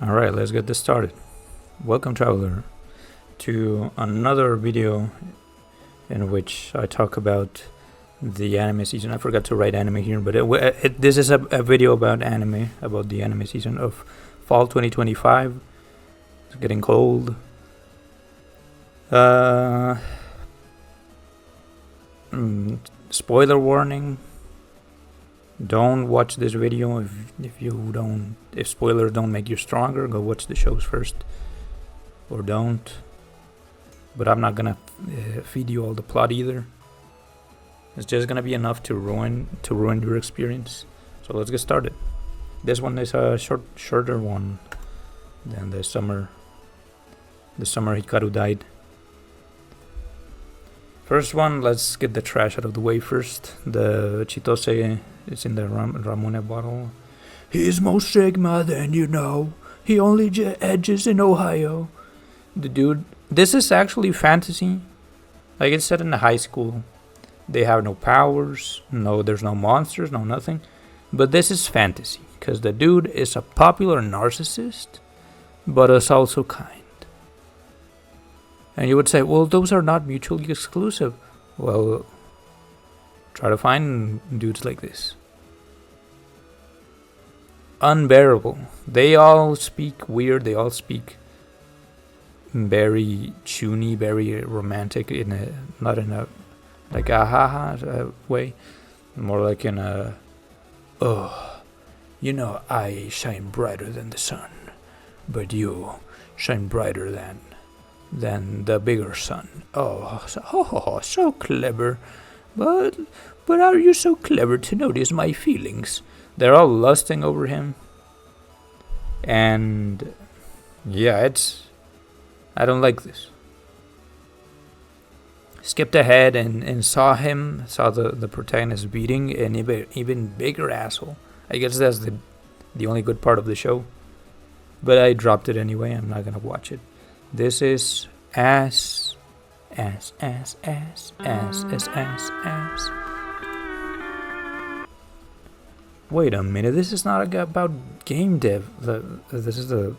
Alright, let's get this started. Welcome, traveler, to another video in which I talk about the anime season. I forgot to write anime here, but this is a video about anime, about the anime season of fall 2025. It's getting cold. Spoiler warning. Don't watch this video if spoilers don't make you stronger. Go watch the shows first, or don't. But I'm not gonna feed you all the plot either. It's just gonna be enough to ruin your experience. So let's get started. This one is a shorter one than the summer Hikaru died. First one, let's get the trash out of the way first. The Chitose is in the Ramune bottle. He is most Sigma than you know. He only edges in Ohio. The dude, this is actually fantasy. Like it's set in a high school. They have no powers. No, there's no monsters, no nothing. But this is fantasy. Because the dude is a popular narcissist, but is also kind. And you would say, well, those are not mutually exclusive. Well, try to find dudes like this. Unbearable. They all speak weird. They all speak very chuny, very romantic, not in a like a haha way, more like in a, oh, you know, I shine brighter than the sun, but you shine brighter than the bigger sun. So clever. But are you so clever to notice my feelings? They're all lusting over him. And yeah, I don't like this. Skipped ahead and saw the protagonist beating an even bigger asshole. I guess that's the only good part of the show. But I dropped it anyway. I'm not gonna watch it. This is ass. Wait a minute, this is not about game dev. This is the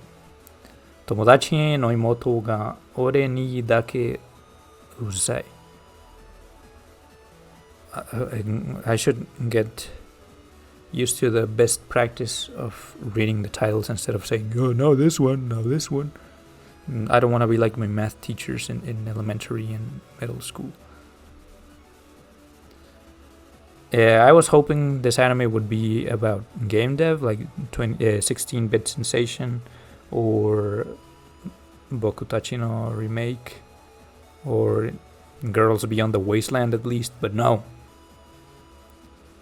Tomodachi no imoto ga ore ni dake uzai. I should get used to the best practice of reading the titles instead of saying, oh, no, this one, no, this one. I don't want to be like my math teachers in elementary and middle school. Yeah, I was hoping this anime would be about game dev, like 16-bit Sensation, or Bokutachi no Remake, or Girls Beyond the Wasteland at least, but no.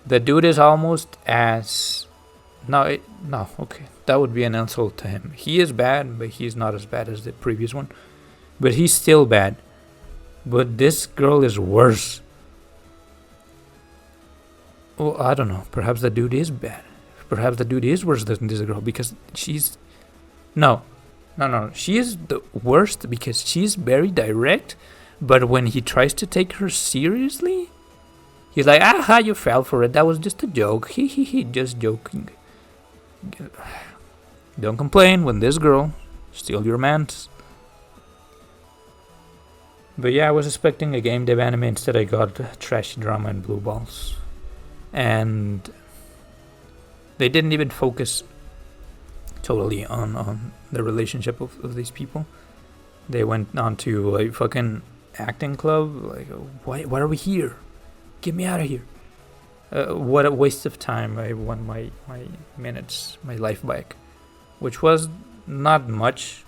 The dude is almost as... No, okay. That would be an insult to him. He is bad, but he's not as bad as the previous one. But he's still bad. But this girl is worse. Well, I don't know. Perhaps the dude is bad. Perhaps the dude is worse than this girl because she's... No. She is the worst because she's very direct. But when he tries to take her seriously, he's like, aha, you fell for it. That was just a joke. He, just joking. Don't complain when this girl steals your man's. But yeah, I was expecting a game dev anime. Instead I got trashy drama and blue balls. And they didn't even focus totally on the relationship of these people. They went on to like fucking acting club. Like, why are we here? Get me out of here. What a waste of time. I won my minutes, my life back, which was not much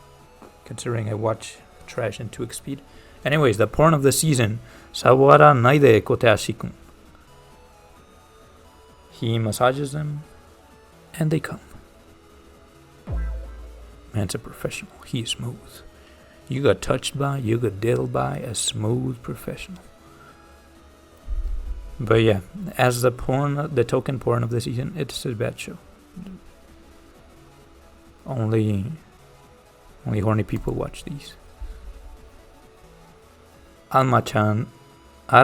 considering I watch trash in 2x speed. Anyways, the porn of the season, Sawara Naide Koteashi-kun. He massages them and they come. Man's a professional. He's smooth. You got touched by, you got diddled by a smooth professional. But yeah, as the token porn of the season, it's a bad show. Only horny people watch these. Arma-chan wa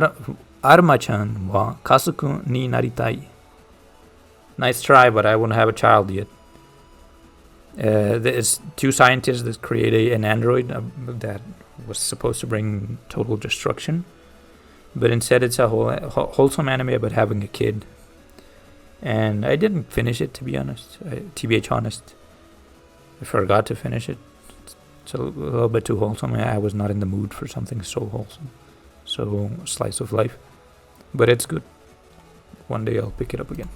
kasuku ni naritai. Nice try, but I won't have a child yet. There's two scientists that create an android that was supposed to bring total destruction, but instead it's a wholesome anime about having a kid. And I didn't finish it, to be honest. TBH honest, I forgot to finish it. It's a little bit too wholesome. I was not in the mood for something so wholesome, so slice of life. But it's good. One day I'll pick it up again.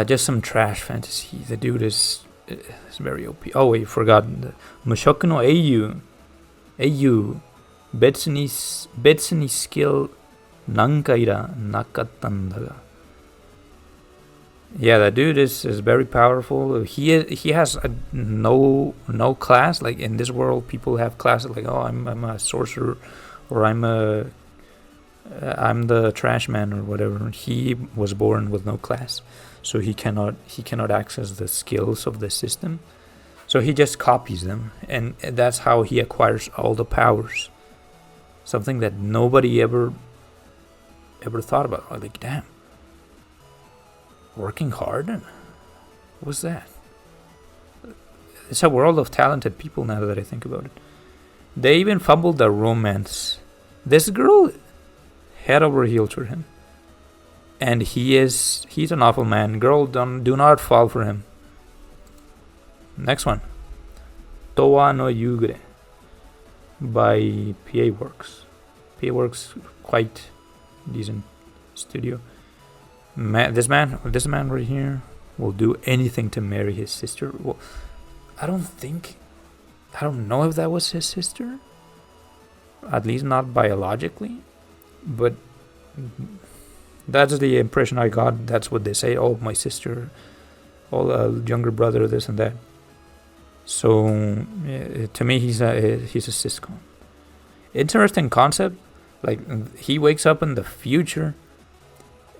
Just some trash fantasy. The dude is very OP. Oh wait, forgot. Mushoku no Eiyu. Betsu ni skill nankaira nakatandaga. Yeah, that dude is very powerful. He has no class. Like in this world, people have classes. Like, oh, I'm a sorcerer, or I'm the trash man or whatever. He was born with no class, so he cannot access the skills of the system. So he just copies them, and that's how he acquires all the powers. Something that nobody ever thought about. Like, damn, working hard? What's that? It's a world of talented people now that I think about it. They even fumbled the romance. This girl, head over heels for him. And he's an awful man. Girl, do not fall for him. Next one. Towa no Yugure by PA Works. PA Works, quite decent studio. This man right here will do anything to marry his sister. Well, I don't know if that was his sister. At least not biologically. But that's the impression I got. That's what they say. Oh, my sister. Oh, younger brother, this and that. So to me, he's a siscon. Interesting concept. Like, he wakes up in the future,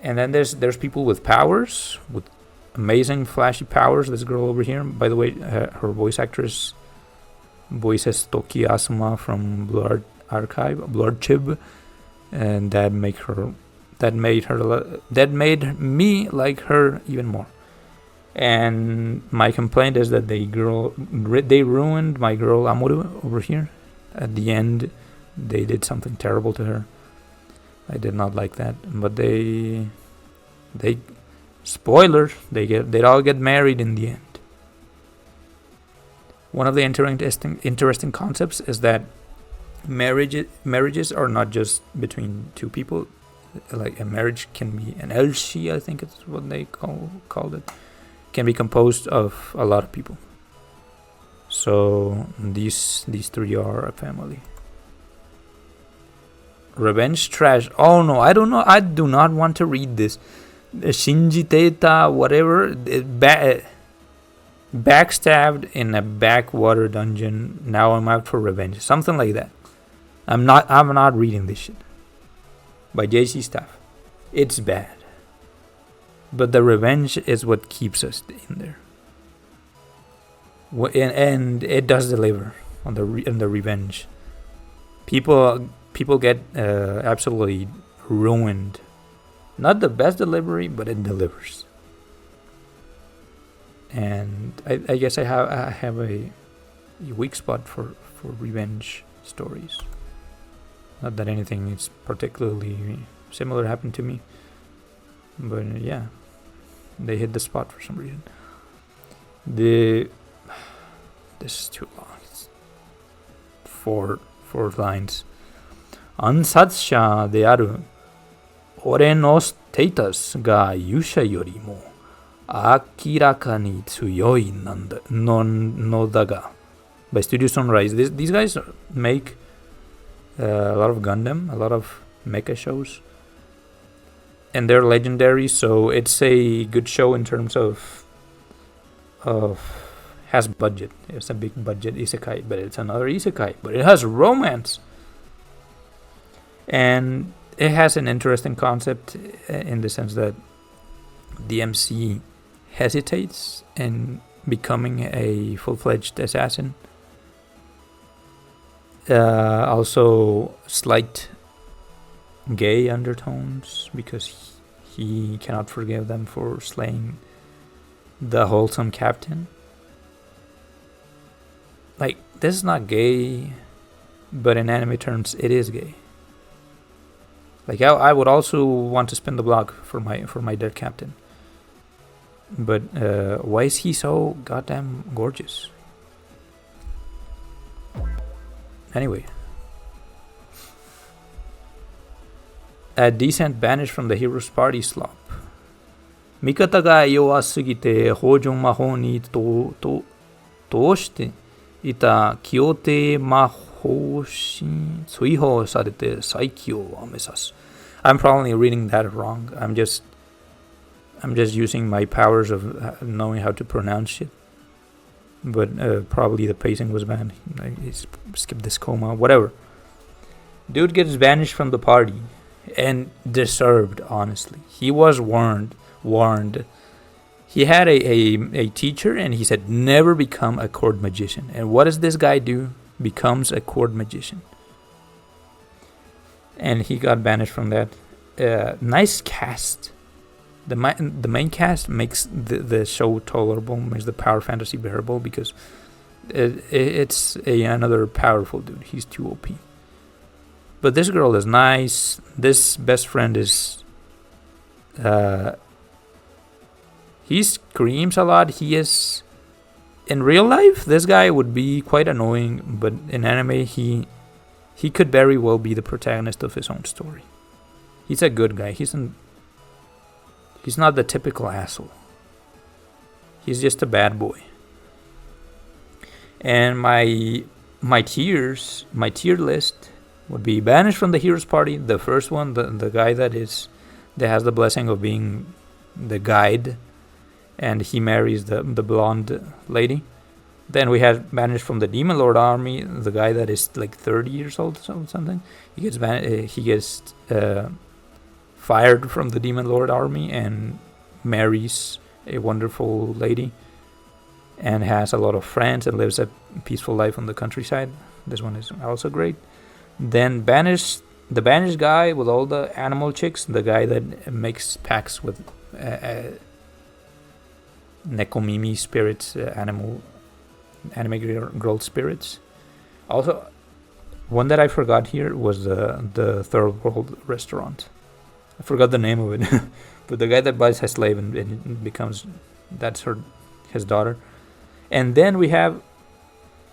and then there's people with powers, with amazing flashy powers. This girl over here, by the way, her voice actress voices Toki Asuma from Blood Chib, and that made me like her even more. And my complaint is that they ruined my girl Amuru over here. At the end, they did something terrible to her. I did not like that. But they spoilers, they all get married in the end. One of the interesting concepts is that marriages are not just between two people. Like, a marriage can be an elshi, I think it's what they called it. Can be composed of a lot of people. So these three are a family. Revenge trash. Oh no, I don't know. I do not want to read this. Shinji Teta, whatever. Backstabbed in a backwater dungeon. Now I'm out for revenge. Something like that. I'm not reading this shit. By JC Staff. It's bad. But the revenge is what keeps us in there. And it does deliver on the revenge. People get absolutely ruined. Not the best delivery, but it delivers. And I guess I have a weak spot for revenge stories. Not that anything is particularly similar happened to me. But yeah, they hit the spot for some reason. This is too long. It's four lines. Ansatsha de aru ore no status ga yusha yorimo akiraka ni tsuyoi no daga by Studio Sunrise. These guys make a lot of Gundam, a lot of mecha shows. And they're legendary, so it's a good show in terms of has budget. It's a big budget isekai, but it's another isekai, but it has romance. And it has an interesting concept in the sense that the MC hesitates in becoming a full-fledged assassin. Also slight gay undertones, because he cannot forgive them for slaying the wholesome captain. Like, this is not gay, but in anime terms, it is gay. Like, I would also want to spin the block for my dead captain. But why is he so goddamn gorgeous? Anyway. A decent banish from the hero's party slop. 味方が弱すぎて北条魔法に通していた清帝魔法師追放されて再起を目指す. I'm probably reading that wrong. I'm just using my powers of knowing how to pronounce shit. But probably the pacing was bad. I skipped this comma, whatever. Dude gets banished from the party. And deserved, honestly. He was warned. He had a teacher, and he said, never become a court magician. And what does this guy do? Becomes a court magician. And he got banished from that. Nice cast. The main cast makes the show tolerable, makes the power fantasy bearable, because it's another powerful dude. He's too OP. But this girl is nice. This best friend is... he screams a lot. He is... In real life, this guy would be quite annoying. But in anime, he could very well be the protagonist of his own story. He's a good guy. He's not the typical asshole. He's just a bad boy. And my tier list... would be banished from the hero's party. The first one, the guy that has the blessing of being the guide, and he marries the blonde lady. Then we had banished from the Demon Lord army, the guy that is like 30 years old or something. He gets fired from the Demon Lord army and marries a wonderful lady, and has a lot of friends and lives a peaceful life on the countryside. This one is also great. Then the banished guy with all the animal chicks, the guy that makes pacts with Nekomimi spirits, anime girl spirits. Also, one that I forgot here was the Third World restaurant. I forgot the name of it, but the guy that buys his slave and becomes his daughter. And then we have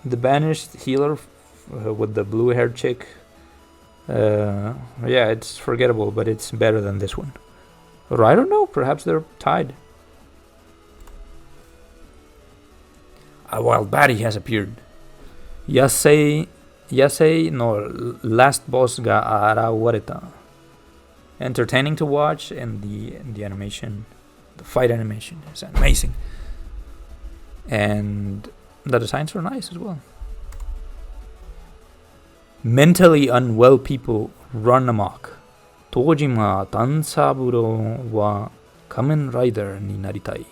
the banished healer with the blue-haired chick. Yeah, it's forgettable, but it's better than this one. Or I don't know, perhaps they're tied. A wild baddie has appeared. Yasei no last boss ga arawareta. Entertaining to watch, and the animation, the fight animation is amazing. And the designs are nice as well. Mentally unwell people run amok. Tojima Tansaburo wa Kamen Rider ni naritai.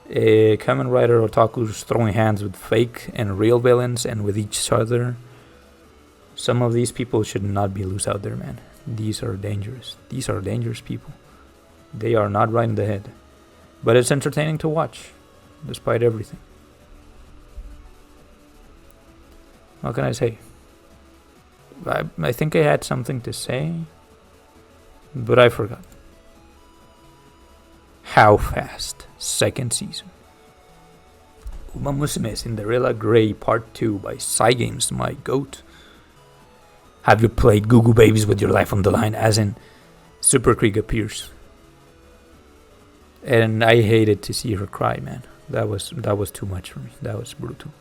A Kamen Rider otakus throwing hands with fake and real villains and with each other. Some of these people should not be loose out there, man. These are dangerous. These are dangerous people. They are not right in the head. But it's entertaining to watch, despite everything. What can I say? I think I had something to say, but I forgot. How Fast, second season. Uma Musume Cinderella Grey Part 2 by Cygames, my goat. Have you played Goo Goo Babies with your life on the line? As in, Super Krieg appears. And I hated to see her cry, man. That was too much for me. That was brutal.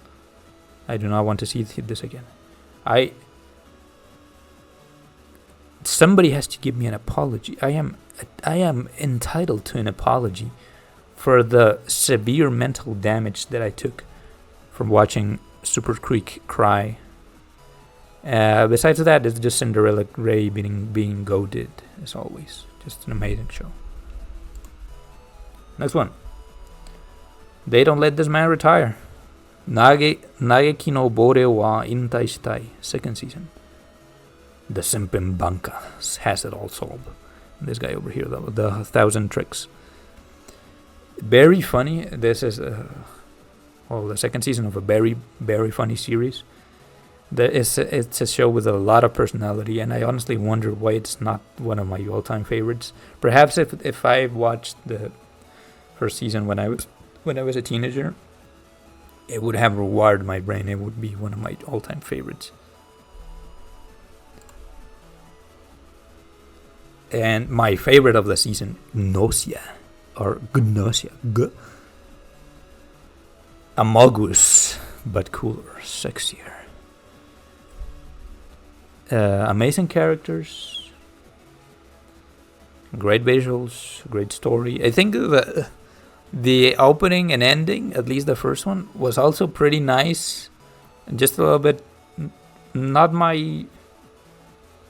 I do not want to see this again. Somebody has to give me an apology. I am entitled to an apology for the severe mental damage that I took from watching Super Krieg cry. Besides that, it's just Cinderella Grey being goated, as always. Just an amazing show. Next one. They don't let this man retire. Nageki no Bore wa Intai Shitai, second season. The Simpen Banka has it all solved. This guy over here, the 1,000 Tricks. Very funny. This is the second season of a very, very funny series. It's a show with a lot of personality, and I honestly wonder why it's not one of my all-time favorites. Perhaps if I watched the first season when I was a teenager, it would have rewired my brain. It would be one of my all-time favorites. And my favorite of the season, Gnosia, or Gnosia, Amogus, but cooler, sexier. Amazing characters, great visuals, great story. I think the opening and ending, at least the first one, was also pretty nice. Just a little bit, not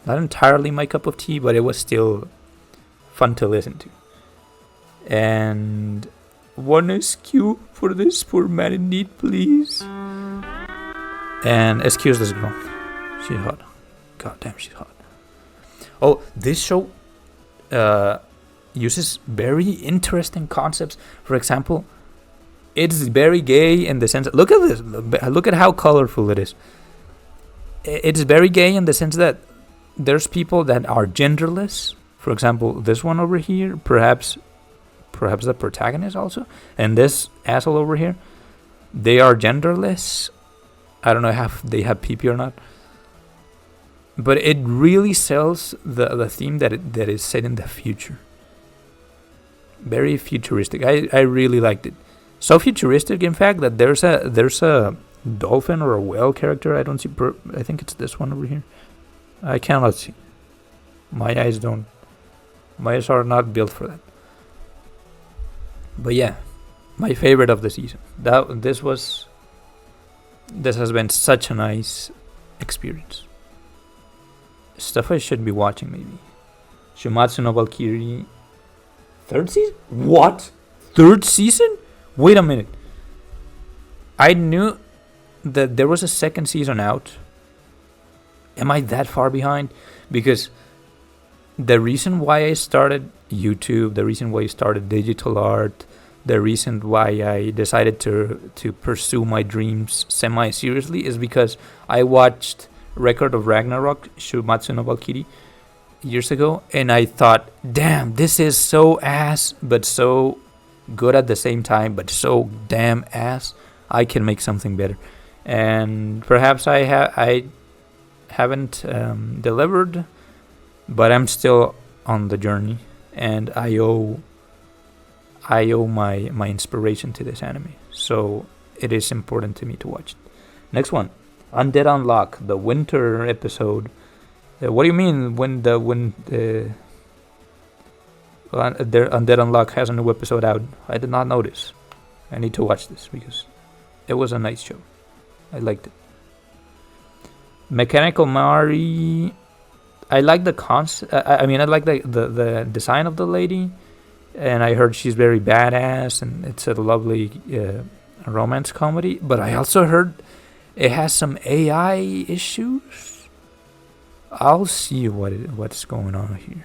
entirely my cup of tea, but it was still fun to listen to. And one SQ for this poor man in need, please. And excuse this girl, she's hot. God damn, she's hot. Oh, this show uses very interesting concepts. For example, it's very gay in the sense. Look at this. Look at how colorful it is. It's very gay in the sense that there's people that are genderless. For example, this one over here, perhaps the protagonist also, and this asshole over here, they are genderless. I don't know if they have PP or not. But it really sells the theme that is set in the future. Very futuristic. I really liked it. So futuristic, in fact, that there's a dolphin or a whale character. I don't see. I think it's this one over here. I cannot see. My eyes are not built for that. But yeah, my favorite of the season. This has been such a nice experience. Stuff I should be watching, maybe. Shumatsu no Valkyrie. Third season? What? Third season? Wait a minute. I knew that there was a second season out. Am I that far behind? Because the reason why I started YouTube, the reason why I started digital art, the reason why I decided to pursue my dreams semi-seriously is because I watched Record of Ragnarok, Shumatsu no Valkyrie, years ago, and I thought, damn, this is so ass, but so good at the same time, but so damn ass. I can make something better. And perhaps I haven't delivered, but I'm still on the journey, and I owe my inspiration to this anime, so it is important to me to watch it. Next one, Undead Unlock, the winter episode. What do you mean when Undead Unlock has a new episode out? I did not notice. I need to watch this because it was a nice show. I liked it. Mechanical Mari. I like the concept. I like the design of the lady, and I heard she's very badass, and it's a lovely romance comedy. But I also heard it has some AI issues. I'll see what's going on here.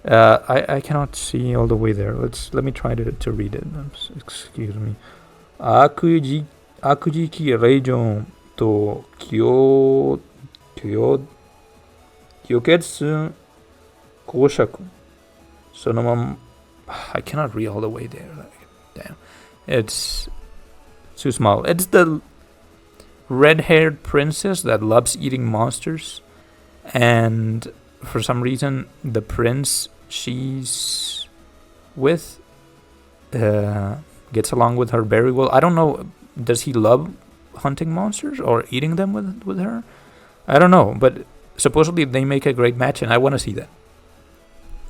I cannot see all the way there. Let me try to read it. Excuse me. Akujiki Region to Kyoketsu Koshaku. I cannot read all the way there. Damn. It's too small. It's the red-haired princess that loves eating monsters. And for some reason, the prince she's with gets along with her very well. I don't know. Does he love hunting monsters or eating them with her? I don't know. But supposedly they make a great match, and I want to see that.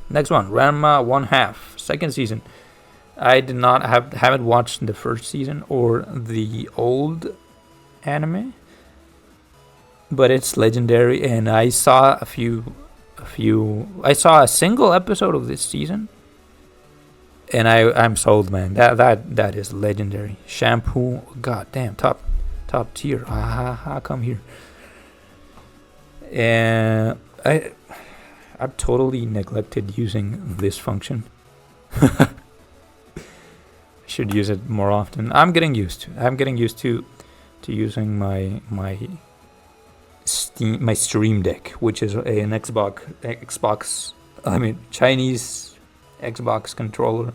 Next one, Ranma 1/2, second season. I haven't watched the first season or the old anime, but it's legendary, and I saw I saw a single episode of this season, and I'm sold, man. That is legendary. Shampoo, goddamn, top tier. Come here. And I've totally neglected using this function. Should use it more often. I'm getting used to using my Stream Deck, which is an Xbox. I mean, Chinese Xbox controller,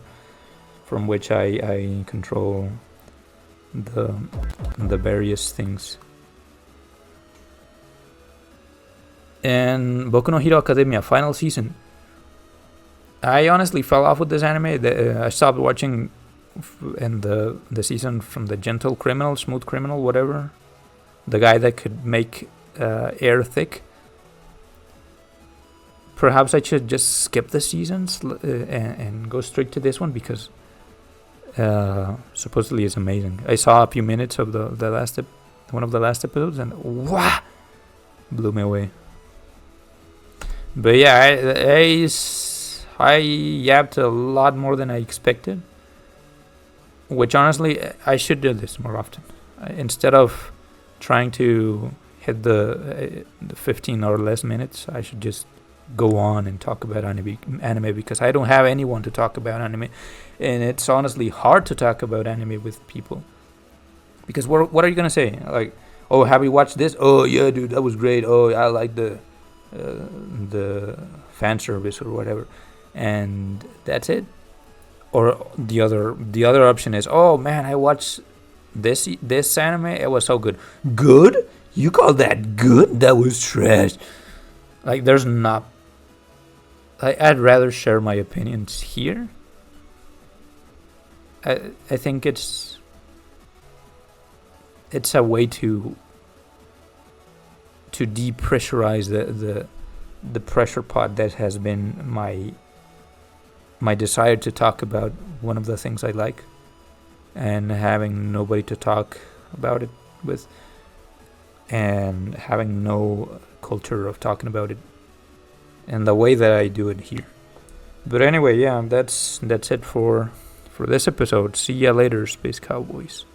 from which I control the various things. And Boku no Hero Academia final season. I honestly fell off with this anime. I stopped watching in the season from the Gentle Criminal, Smooth Criminal, whatever. The guy that could make air thick. Perhaps I should just skip the seasons and go straight to this one, because supposedly it's amazing. I saw a few minutes of one of the last episodes, and wow, blew me away. But yeah, I yapped a lot more than I expected. Which honestly, I should do this more often. Instead of trying to hit the 15 or less minutes, I should just go on and talk about anime, because I don't have anyone to talk about anime. And it's honestly hard to talk about anime with people. Because what are you going to say? Like, oh, have you watched this? Oh, yeah, dude, that was great. Oh, I like the fan service or whatever. And that's it. Or the other option is, oh man, I watched this anime. It was so good. Good? You call that good? That was trash. Like, there's not. I'd rather share my opinions here. I think it's a way to depressurize the pressure pot that has been my desire to talk about one of the things I like, and having nobody to talk about it with, and having no culture of talking about it, and the way that I do it here. But anyway, yeah, that's it for this episode. See ya later, Space Cowboys.